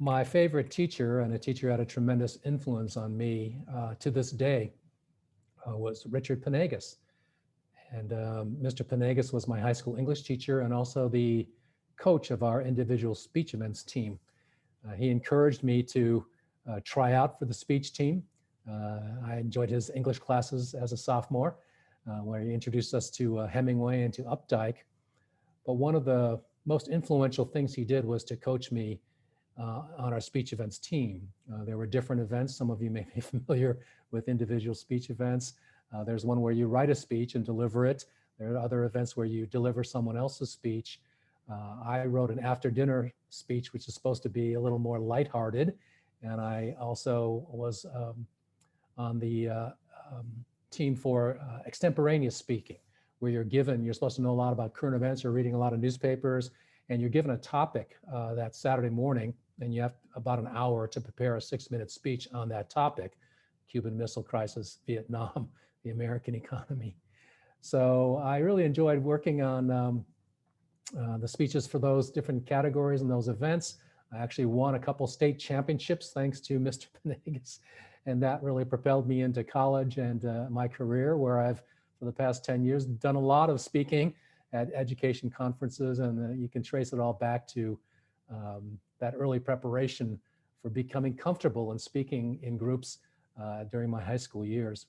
My favorite teacher, and a teacher who had a tremendous influence on me to this day, was Richard Panagos. And Mr. Panagos was my high school English teacher and also the coach of our individual speech events team. He encouraged me to try out for the speech team. I enjoyed his English classes as a sophomore, where he introduced us to Hemingway and to Updike. But one of the most influential things he did was to coach me on our speech events team. There were different events. Some of you may be familiar with individual speech events. There's one where you write a speech and deliver it. There are other events where you deliver someone else's speech. I wrote an after dinner speech, which is supposed to be a little more lighthearted. And I also was on the team for extemporaneous speaking, where you're supposed to know a lot about current events, you're reading a lot of newspapers, and you're given a topic that Saturday morning, and you have about an hour to prepare a 6-minute speech on that topic: Cuban Missile Crisis, Vietnam, the American economy. So I really enjoyed working on the speeches for those different categories and those events. I actually won a couple state championships thanks to Mr. Panagos, and that really propelled me into college and my career, where I've, for the past 10 years, done a lot of speaking at education conferences, and you can trace it all back to that early preparation for becoming comfortable in speaking in groups during my high school years.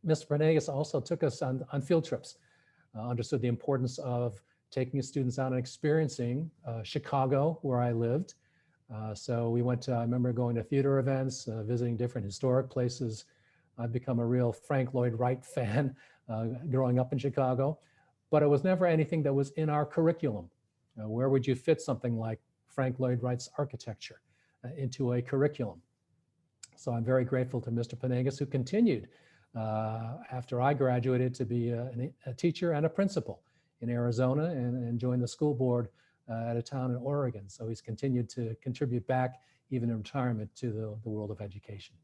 Mr. Panagos also took us on field trips, understood the importance of taking his students out and experiencing Chicago, where I lived. So we went to, I remember going to theater events, visiting different historic places. I've become a real Frank Lloyd Wright fan growing up in Chicago, but it was never anything that was in our curriculum. Where would you fit something like Frank Lloyd Wright's architecture into a curriculum? So I'm very grateful to Mr. Panagos, who continued after I graduated to be a teacher and a principal in Arizona, and joined the school board at a town in Oregon. So he's continued to contribute back, even in retirement, to the world of education.